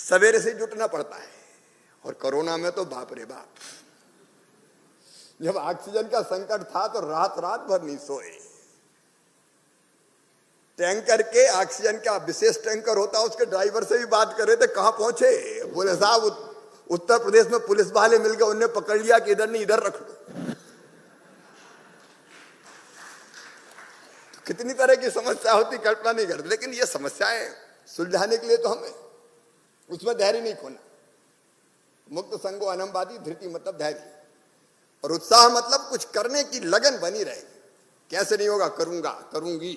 सवेरे से जुटना पड़ता है। और कोरोना में तो बाप रे बाप, जब ऑक्सीजन का संकट था तो रात रात भर नहीं सोए। टैंकर के ऑक्सीजन का विशेष टैंकर होता, उसके ड्राइवर से भी बात कर रहे थे, कहां पहुंचे? बोले साहब उत्तर प्रदेश में पुलिस वाले मिल गए, उन्हें पकड़ लिया कि इधर नहीं इधर रख लो। कितनी तरह की समस्या होती कल्पना नहीं करते, लेकिन ये समस्याएं सुलझाने के लिए तो हमें उसमें धैर्य नहीं खोना। मुक्त संगो अनमवादी, धृति मतलब धैर्य, और उत्साह मतलब कुछ करने की लगन बनी रहेगी। कैसे नहीं होगा, करूंगा करूंगी।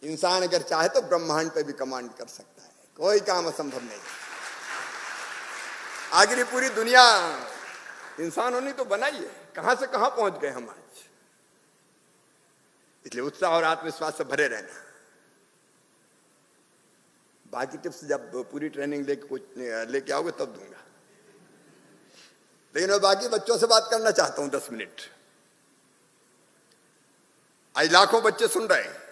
इंसान अगर चाहे तो ब्रह्मांड पे भी कमांड कर सकता है, कोई काम असंभव नहीं। आखिर पूरी दुनिया इंसानों ने तो बनाई है, कहां से कहां पहुंच गए हम आज। इसलिए उत्साह और आत्मविश्वास से भरे रहना। बाकी टिप्स जब पूरी ट्रेनिंग लेके आओगे तब दूंगा, लेकिन मैं बाकी बच्चों से बात करना चाहता हूं 10 मिनट। आज लाखों बच्चे सुन रहे हैं,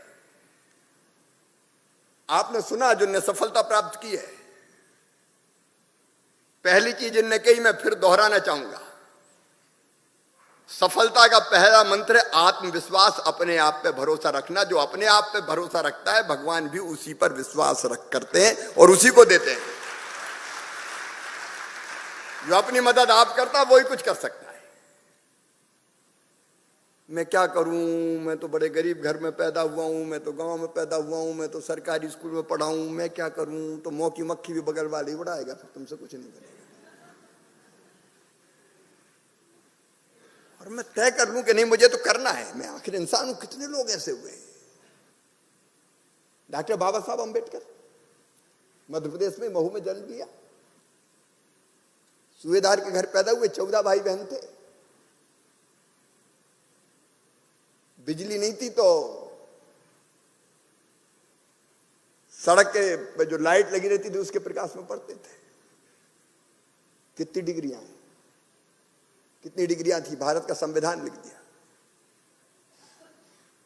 आपने सुना जिनने सफलता प्राप्त की है। पहली चीज इनने कही, मैं फिर दोहराना चाहूंगा। सफलता का पहला मंत्र है आत्मविश्वास, अपने आप पे भरोसा रखना। जो अपने आप पे भरोसा रखता है, भगवान भी उसी पर विश्वास रख करते हैं और उसी को देते हैं। जो अपनी मदद आप करता है वही कुछ कर सकता है। मैं क्या करूं, मैं तो बड़े गरीब घर में पैदा हुआ हूं, मैं तो गांव में पैदा हुआ हूं, मैं तो सरकारी स्कूल में पढ़ा हूं, मैं क्या करूं। तो मौकी मक्खी भी बगल वाले ही उड़ाएगा, फिर तुमसे कुछ नहीं बनेगा। और मैं तय कर लूं कि नहीं मुझे तो करना है, मैं आखिर इंसान हूं। कितने लोग ऐसे हुए। डॉक्टर बाबा साहब अंबेडकर मध्य प्रदेश में महू में जन्म लिया, सूबेदार के घर पैदा हुए, 14 भाई बहन थे। बिजली नहीं थी तो सड़क के जो लाइट लगी रहती थी उसके प्रकाश में पढ़ते थे। कितनी डिग्रियां थी, भारत का संविधान लिख दिया।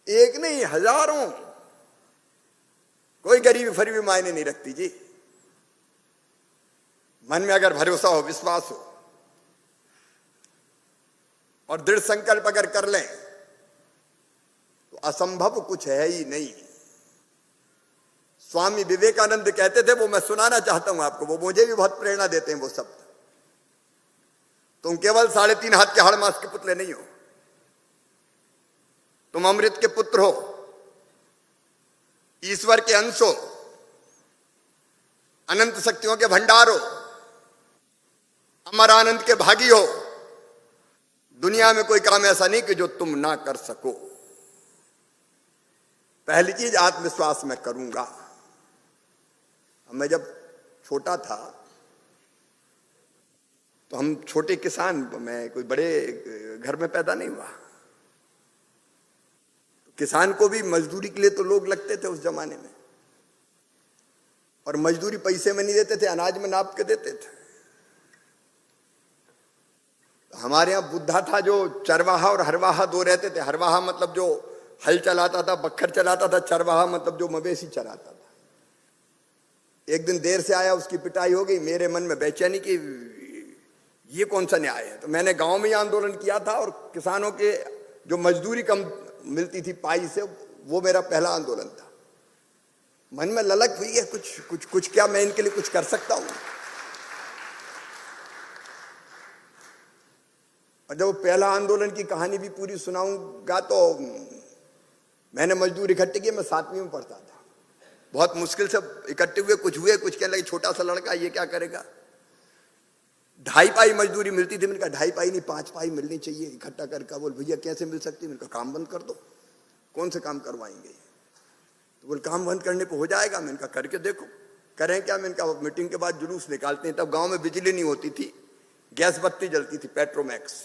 एक नहीं, हजारों। कोई गरीबी फरीबी मायने नहीं रखती जी। मन में अगर भरोसा हो, विश्वास हो और दृढ़ संकल्प अगर कर लें तो असंभव कुछ है ही नहीं। स्वामी विवेकानंद कहते थे, वो मैं सुनाना चाहता हूं आपको, वो मुझे भी बहुत प्रेरणा देते हैं वो शब्द। तुम केवल 3.5 हाथ के हाड़ मास के पुतले नहीं हो, तुम अमृत के पुत्र हो, ईश्वर के अंश हो, अनंत शक्तियों के भंडार हो, अमर आनंद के भागी हो। दुनिया में कोई काम ऐसा नहीं कि जो तुम ना कर सको। पहली चीज आत्मविश्वास में करूंगा। मैं जब छोटा था तो हम छोटे किसान, मैं कोई बड़े घर में पैदा नहीं हुआ। किसान को भी मजदूरी के लिए तो लोग लगते थे उस जमाने में, और मजदूरी पैसे में नहीं देते थे, अनाज में नाप के देते थे। हमारे यहां बुद्धा था जो चरवाहा और हरवाहा दो रहते थे। हरवाहा मतलब जो हल चलाता था, बखर चलाता था। चरवाहा मतलब जो मवेशी चलाता था। एक दिन देर से आया, उसकी पिटाई हो गई। मेरे मन में बेचैनी कि ये कौन सा न्याय है। तो मैंने गांव में ही आंदोलन किया था, और किसानों के जो मजदूरी कम मिलती थी पाई से, वो मेरा पहला आंदोलन था। मन में ललक हुई है कुछ क्या मैं इनके लिए कुछ कर सकता हूं। और जब पहला आंदोलन की कहानी भी पूरी सुनाऊंगा तो मैंने मजदूर इकट्ठे किए। मैं 7वीं में पढ़ता था। बहुत मुश्किल से इकट्ठे हुए, कुछ कहने लगे छोटा सा लड़का ये क्या करेगा। 2.5 पाई मजदूरी मिलती थी। मैंने कहा 2.5 पाई नहीं, 5 पाई मिलनी चाहिए इकट्ठा करके। बोल भैया कैसे मिल सकती। मैंने कहा काम बंद कर दो। कौन से काम करवाएंगे। तो बोल काम बंद करने को हो जाएगा। मैंने कहा करके देखो। करें क्या। मैंने कहा मीटिंग के बाद जुलूस निकालते हैं। तब गांव में बिजली नहीं होती थी, गैस बत्ती जलती थी, पेट्रोमैक्स।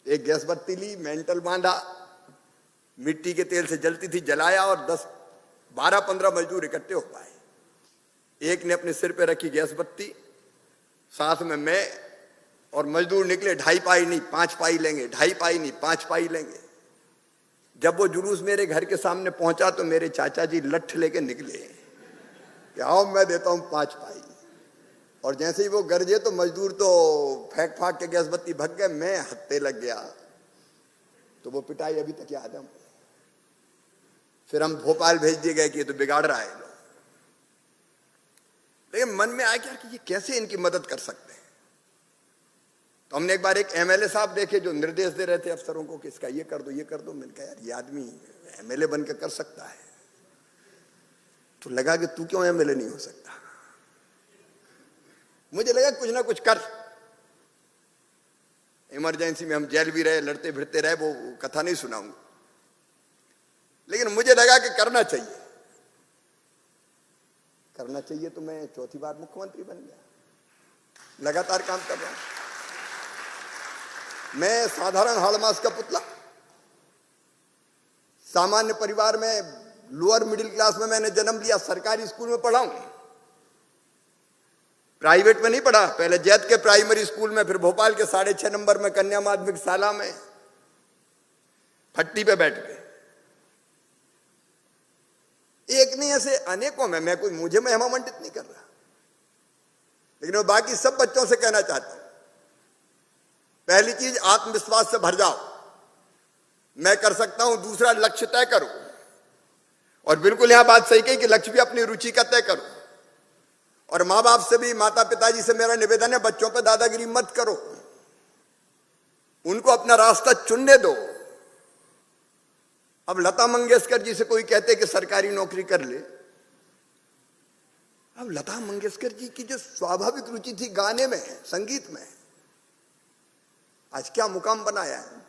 एक गैस बत्ती ली, मेंटल बांधा, मिट्टी के तेल से जलती थी, जलाया, और 12-15 मजदूर इकट्ठे हो पाए। एक ने अपने सिर पे रखी गैस बत्ती, साथ में मैं, और मजदूर निकले। 2.5 पाई नहीं 5 पाई लेंगे, 2.5 पाई नहीं 5 पाई लेंगे। जब वो जुलूस मेरे घर के सामने पहुंचा तो मेरे चाचा जी लठ लेके निकले। कि आओ मैं देता हूं 5 पाई, और जैसे ही वो गरजे तो मजदूर तो फेंक फाक के गैस बत्ती भग गए, मैं हत्ते लग गया। तो वो पिटाई अभी तक याद है। फिर हम भोपाल भेज दिए गए कि ये तो बिगाड़ रहा है। लेकिन मन में आया कि ये कैसे इनकी मदद कर सकते हैं। तो हमने एक बार एक एमएलए साहब देखे जो निर्देश दे रहे थे अफसरों को कि इसका ये कर दो, ये कर दो। मैंने कहा यार ये आदमी एमएलए बनकर कर सकता है। तो लगा कि तू क्यों एमएलए नहीं हो सकता। मुझे लगा कुछ ना कुछ कर। इमरजेंसी में हम जेल भी रहे, लड़ते भिड़ते रहे, वो कथा नहीं सुनाऊंगा, लेकिन मुझे लगा कि करना चाहिए। करना चाहिए तो मैं चौथी बार मुख्यमंत्री बन गया। लगातार काम कर रहा हूं। मैं साधारण हाड़मास का पुतला, सामान्य परिवार में, लोअर मिडिल क्लास में मैंने जन्म लिया। सरकारी स्कूल में पढ़ा हूं, प्राइवेट में नहीं पढ़ा। पहले जैत के प्राइमरी स्कूल में, फिर भोपाल के 6.5 नंबर में कन्या माध्यमिक शाला में, फट्टी पे बैठ के। एक नहीं, ऐसे अनेकों में। मैं कोई मुझे महिमा मंडित नहीं कर रहा, लेकिन मैं बाकी सब बच्चों से कहना चाहता हूं, पहली चीज आत्मविश्वास से भर जाओ, मैं कर सकता हूं। दूसरा, लक्ष्य तय करो। और बिल्कुल यहां बात सही कही कि लक्ष्य भी अपनी रुचि का तय करो। और मां बाप से भी, माता पिताजी से मेरा निवेदन है, बच्चों पर दादागिरी मत करो, उनको अपना रास्ता चुनने दो। अब लता मंगेशकर जी से कोई कहते कि सरकारी नौकरी कर ले। अब लता मंगेशकर जी की जो स्वाभाविक रुचि थी गाने में, संगीत में, आज क्या मुकाम बनाया है।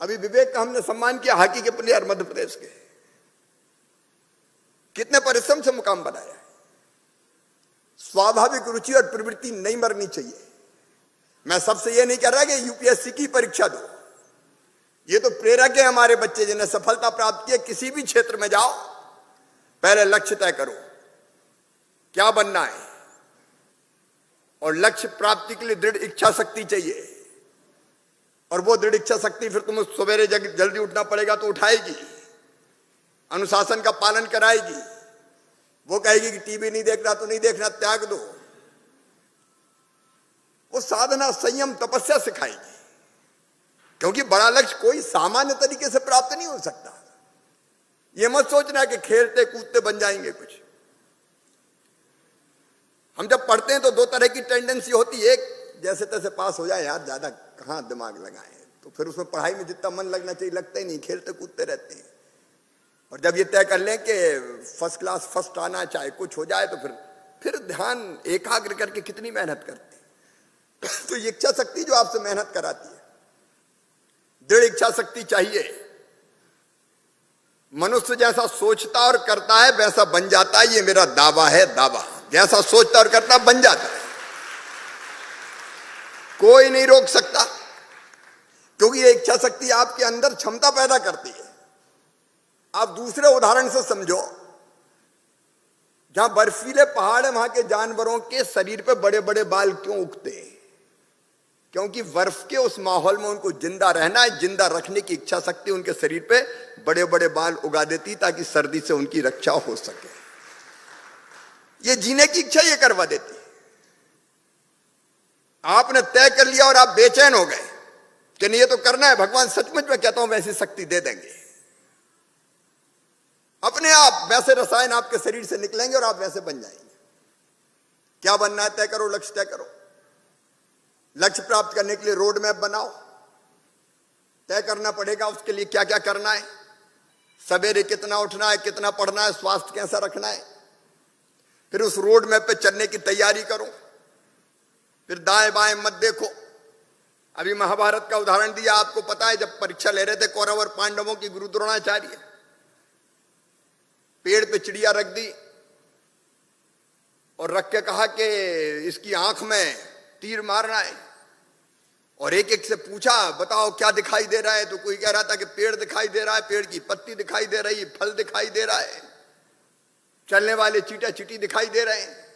अभी विवेक का हमने सम्मान किया, हॉकी के प्लेयर मध्य प्रदेश के, कितने परिश्रम से मुकाम बनाया है। स्वाभाविक रुचि और प्रवृत्ति नहीं मरनी चाहिए। मैं सबसे यह नहीं कह रहा कि यूपीएससी की परीक्षा दो, ये तो प्रेरक है हमारे बच्चे जिन्हें सफलता प्राप्त की है। किसी भी क्षेत्र में जाओ, पहले लक्ष्य तय करो, क्या बनना है, और लक्ष्य प्राप्ति के लिए दृढ़ इच्छा शक्ति चाहिए। और वो दृढ़ इच्छा शक्ति फिर तुम्हें सवेरे जल्दी उठना पड़ेगा तो उठाएगी, अनुशासन का पालन कराएगी। वो कहेगी कि टीवी नहीं देख रहा तो नहीं देखना, त्याग दो। वो साधना, संयम, तपस्या सिखाएगी। क्योंकि बड़ा लक्ष्य कोई सामान्य तरीके से प्राप्त नहीं हो सकता। ये मत सोचना कि खेलते कूदते बन जाएंगे कुछ। हम जब पढ़ते हैं तो 2 तरह की टेंडेंसी होती है। एक, जैसे तैसे पास हो जाए यार, ज्यादा कहां दिमाग लगाएं। तो फिर उसमें पढ़ाई में जितना मन लगना चाहिए लगता ही नहीं, खेलते कूदते रहते हैं। और जब ये तय कर लें कि फर्स्ट क्लास फर्स्ट आना, चाहे कुछ हो जाए, तो फिर ध्यान एकाग्र करके कितनी मेहनत करते हैं। तो ये इच्छा शक्ति जो आपसे मेहनत कराती है, दृढ़ इच्छा शक्ति चाहिए। मनुष्य जैसा सोचता और करता है वैसा बन जाता है, ये मेरा दावा है। दावा, जैसा सोचता और करता बन जाता है, कोई नहीं रोक सकता। क्योंकि ये इच्छा शक्ति आपके अंदर क्षमता पैदा करती है। आप दूसरे उदाहरण से समझो, जहां बर्फीले पहाड़ है वहां के जानवरों के शरीर पे बड़े बड़े बाल क्यों उगते हैं? क्योंकि बर्फ के उस माहौल में उनको जिंदा रहना है। जिंदा रखने की इच्छा शक्ति उनके शरीर पे बड़े बड़े बाल उगा देती ताकि सर्दी से उनकी रक्षा हो सके। ये जीने की इच्छा ये करवा देती। आपने तय कर लिया और आप बेचैन हो गए कि नहीं ये तो करना है, भगवान सचमुच में कहता हूं वैसी शक्ति दे देंगे। अपने आप वैसे रसायन आपके शरीर से निकलेंगे और आप वैसे बन जाएंगे। क्या बनना है तय करो, लक्ष्य तय करो। लक्ष्य प्राप्त करने के लिए रोड मैप बनाओ, तय करना पड़ेगा उसके लिए क्या क्या करना है, सवेरे कितना उठना है, कितना पढ़ना है, स्वास्थ्य कैसा रखना है। फिर उस रोड मैप पे चलने की तैयारी करो। फिर दाएं बाएं मत देखो। अभी महाभारत का उदाहरण दिया, आपको पता है जब परीक्षा ले रहे थे कौरव और पांडवों की, गुरु द्रोणाचार्य पेड़ पे चिड़िया रख दी और रख के कहा कि इसकी आंख में तीर मारना है। और एक एक से पूछा बताओ क्या दिखाई दे रहा है, तो कोई कह रहा था कि पेड़ दिखाई दे रहा है, पेड़ की पत्ती दिखाई दे रही, फल दिखाई दे रहा है, चलने वाले चीटा चीटी दिखाई दे रहे हैं।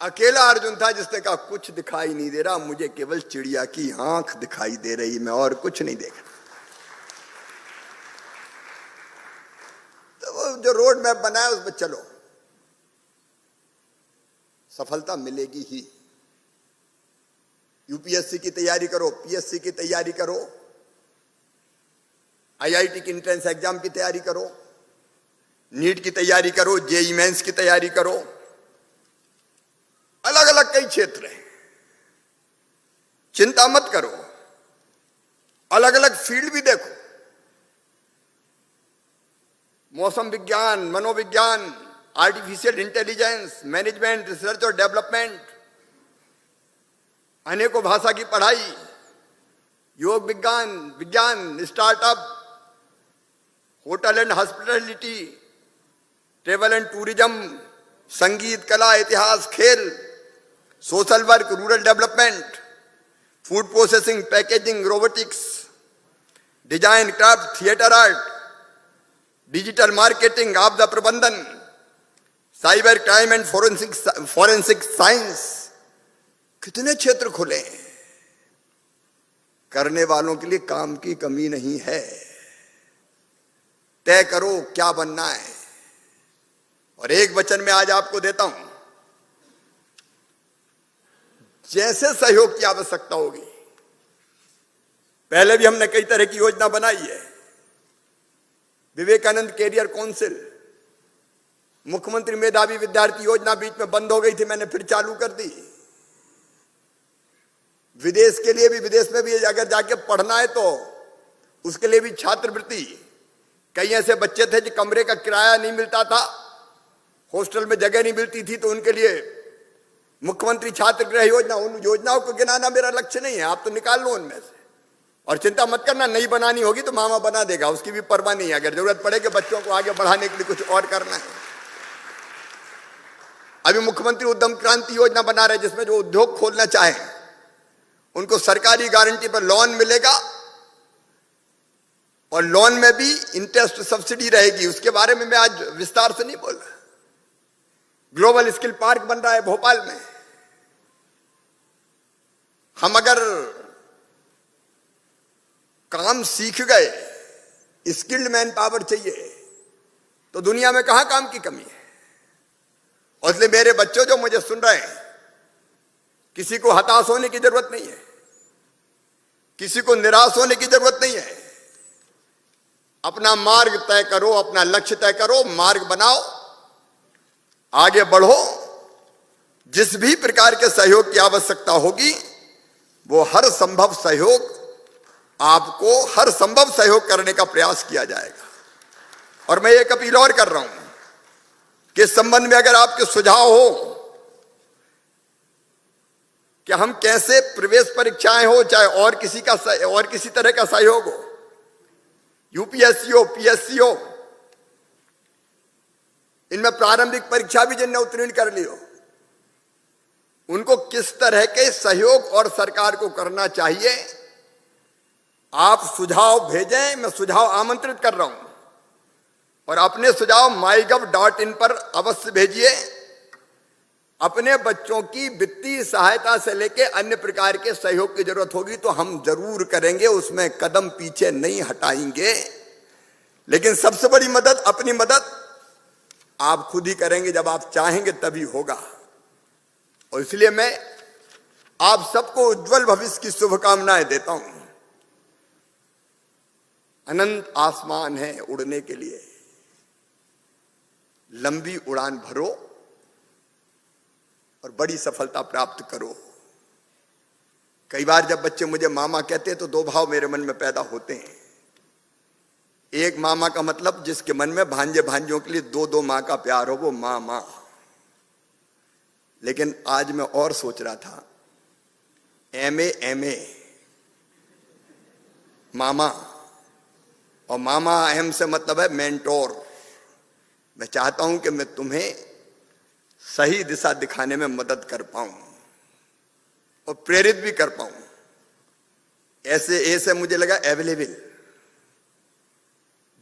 अकेला अर्जुन था जिसने कहा कुछ दिखाई नहीं दे रहा, मुझे केवल चिड़िया की आंख दिखाई दे रही, मैं और कुछ नहीं देख रहा। तो वो जो रोड मैप बनाया उस पर चलो, सफलता मिलेगी ही। यूपीएससी की तैयारी करो, पीएससी की तैयारी करो, आईआईटी की एंट्रेंस एग्जाम की तैयारी करो, नीट की तैयारी करो, जेईई मेंस की तैयारी करो, अलग अलग कई क्षेत्र हैं, चिंता मत करो, अलग अलग फील्ड भी देखो, मौसम विज्ञान, मनोविज्ञान, आर्टिफिशियल इंटेलिजेंस, मैनेजमेंट, रिसर्च और डेवलपमेंट, अनेकों भाषा की पढ़ाई, योग विज्ञान, startup, hotel and hospitality, travel and tourism, संगीत, कला, इतिहास, खेल, social work, rural development, food processing, packaging, robotics, design, craft, theatre art, digital marketing, आपदा प्रबंधन, cyber crime and forensic science. कितने क्षेत्र खुले हैं। करने वालों के लिए काम की कमी नहीं है। तय करो क्या बनना है। और एक वचन में आज आपको देता हूं, जैसे सहयोग की आवश्यकता होगी, पहले भी हमने कई तरह की योजना बनाई है। विवेकानंद कैरियर काउंसिल, मुख्यमंत्री मेधावी विद्यार्थी योजना बीच में बंद हो गई थी, मैंने फिर चालू कर दी। विदेश के लिए भी, विदेश में भी अगर जाके पढ़ना है तो उसके लिए भी छात्रवृत्ति। कई ऐसे बच्चे थे जो कमरे का किराया नहीं मिलता था, हॉस्टल में जगह नहीं मिलती थी, तो उनके लिए मुख्यमंत्री छात्र गृह योजना। उन योजनाओं को गिनाना मेरा लक्ष्य नहीं है, आप तो निकाल लो उनमें से। और चिंता मत करना, नई बनानी होगी तो मामा बना देगा, उसकी भी परवाह नहीं है। अगर जरूरत पड़े कि बच्चों को आगे बढ़ाने के लिए कुछ और करना है। अभी मुख्यमंत्री उद्यम क्रांति योजना बना रहे, जिसमें जो उद्योग खोलना चाहे उनको सरकारी गारंटी पर लोन मिलेगा, और लोन में भी इंटरेस्ट सब्सिडी रहेगी। उसके बारे में मैं आज विस्तार से नहीं बोल रहा। ग्लोबल स्किल पार्क बन रहा है भोपाल में। हम अगर काम सीख गए, स्किल्ड मैन पावर चाहिए, तो दुनिया में कहां काम की कमी है। और इसलिए मेरे बच्चों जो मुझे सुन रहे हैं, किसी को हताश होने की जरूरत नहीं है, किसी को निराश होने की जरूरत नहीं है। अपना मार्ग तय करो, अपना लक्ष्य तय करो, मार्ग बनाओ, आगे बढ़ो। जिस भी प्रकार के सहयोग की आवश्यकता होगी, वो हर संभव सहयोग, आपको हर संभव सहयोग करने का प्रयास किया जाएगा। और मैं एक अपील और कर रहा हूं कि इस संबंध में अगर आपके सुझाव हो कि हम कैसे प्रवेश परीक्षाएं हो, चाहे और किसी तरह का सहयोग हो, यूपीएससी हो, पीएससी हो, इनमें प्रारंभिक परीक्षा भी जिनने उत्तीर्ण कर ली हो, उनको किस तरह के सहयोग और सरकार को करना चाहिए, आप सुझाव भेजें। मैं सुझाव आमंत्रित कर रहा हूं, और अपने सुझाव mygov.in पर अवश्य भेजिए। अपने बच्चों की वित्तीय सहायता से लेकर अन्य प्रकार के सहयोग की जरूरत होगी तो हम जरूर करेंगे, उसमें कदम पीछे नहीं हटाएंगे। लेकिन सबसे बड़ी मदद, अपनी मदद आप खुद ही करेंगे। जब आप चाहेंगे तभी होगा। और इसलिए मैं आप सबको उज्जवल भविष्य की शुभकामनाएं देता हूं। अनंत आसमान है उड़ने के लिए, लंबी उड़ान भरो और बड़ी सफलता प्राप्त करो। कई बार जब बच्चे मुझे मामा कहते हैं तो दो भाव मेरे मन में पैदा होते हैं। एक मामा का मतलब जिसके मन में भांजे भांजियों के लिए दो दो माँ का प्यार हो, वो मामा। लेकिन आज मैं और सोच रहा था, एमए मामा, और मामा एम से मतलब है मेंटोर। मैं चाहता हूं कि मैं तुम्हें सही दिशा दिखाने में मदद कर पाऊं और प्रेरित भी कर पाऊं। ऐसे मुझे लगा अवेलेबल,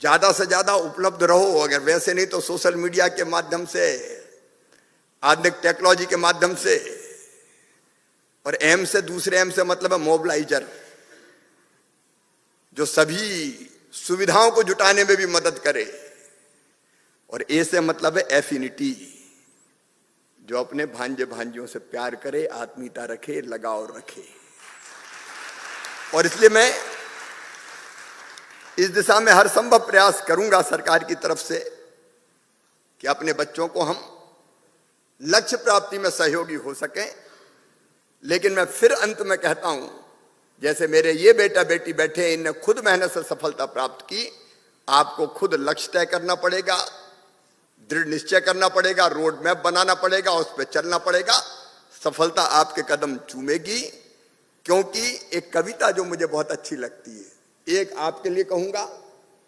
ज्यादा से ज्यादा उपलब्ध रहो। अगर वैसे नहीं तो सोशल मीडिया के माध्यम से, आधुनिक टेक्नोलॉजी के माध्यम से। और एम से, दूसरे एम से मतलब है मोबिलाइजर, जो सभी सुविधाओं को जुटाने में भी मदद करे। और ए से मतलब है एफिनिटी, जो अपने भांजे भांजियों से प्यार करे, आत्मीयता रखे, लगाव रखे। और इसलिए मैं इस दिशा में हर संभव प्रयास करूंगा सरकार की तरफ से कि अपने बच्चों को हम लक्ष्य प्राप्ति में सहयोगी हो सकें। लेकिन मैं फिर अंत में कहता हूं, जैसे मेरे ये बेटा बेटी बैठे हैं, इनने खुद मेहनत से सफलता प्राप्त की, आपको खुद लक्ष्य तय करना पड़ेगा, दृढ़ निश्चय करना पड़ेगा, रोड मैप बनाना पड़ेगा, उस पर चलना पड़ेगा। सफलता आपके कदम चूमेगी। क्योंकि एक कविता जो मुझे बहुत अच्छी लगती है, एक आपके लिए कहूंगा,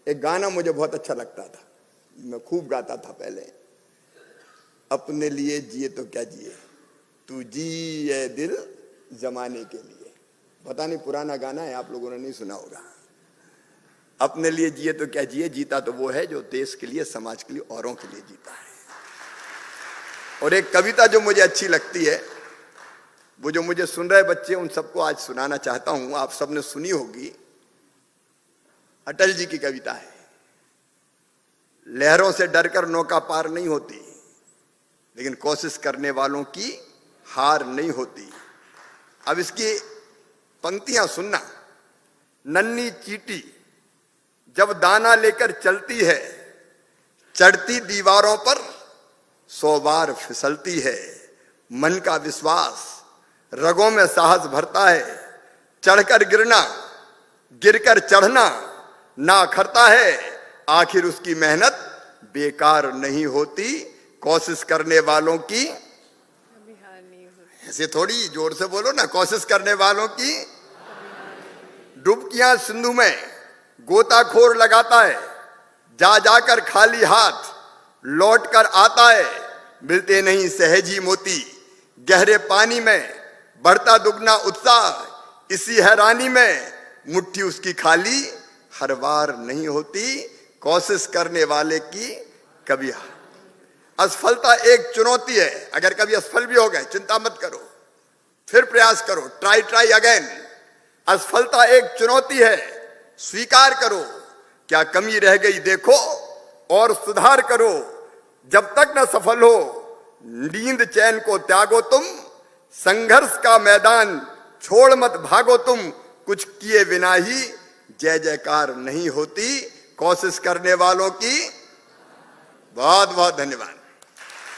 एक गाना मुझे बहुत अच्छा लगता था, मैं खूब गाता था पहले। अपने लिए जिए तो क्या जिए, तू जिए दिल जमाने के लिए। पता नहीं पुराना गाना है, आप लोगों ने नहीं सुना होगा। अपने लिए जिए तो क्या जिए, जीता तो वो है जो देश के लिए, समाज के लिए, औरों के लिए जीता है। और एक कविता जो मुझे अच्छी लगती है, वो जो मुझे सुन रहे बच्चे, उन सबको आज सुनाना चाहता हूं। आप सबने सुनी होगी, अटल जी की कविता है, लहरों से डरकर नौका पार नहीं होती, लेकिन कोशिश करने वालों की हार नहीं होती। अब इसकी पंक्तियां सुनना। नन्ही चींटी जब दाना लेकर चलती है, चढ़ती दीवारों पर 100 बार फिसलती है। मन का विश्वास रगों में साहस भरता है, चढ़कर गिरना, गिरकर चढ़ना ना खरता है। आखिर उसकी मेहनत बेकार नहीं होती, कोशिश करने वालों की कभी हार नहीं होती। ऐसे थोड़ी, जोर से बोलो ना, कोशिश करने वालों की। डुबकियां सिंधु में गोताखोर लगाता है, जा जाकर खाली हाथ लौट कर आता है। मिलते नहीं सहजी मोती, गहरे पानी में बढ़ता दुगना उत्साह। इसी हैरानी में मुट्ठी उसकी खाली हर बार नहीं होती, कोशिश करने वाले की कभी हार। असफलता एक चुनौती है। अगर कभी असफल भी हो गए, चिंता मत करो, फिर प्रयास करो, ट्राई अगेन। असफलता एक चुनौती है, स्वीकार करो। क्या कमी रह गई देखो और सुधार करो। जब तक न सफल हो, नींद चैन को त्यागो तुम। संघर्ष का मैदान छोड़ मत भागो तुम। कुछ किए बिना ही जय जयकार नहीं होती, कोशिश करने वालों की। बहुत बहुत धन्यवाद।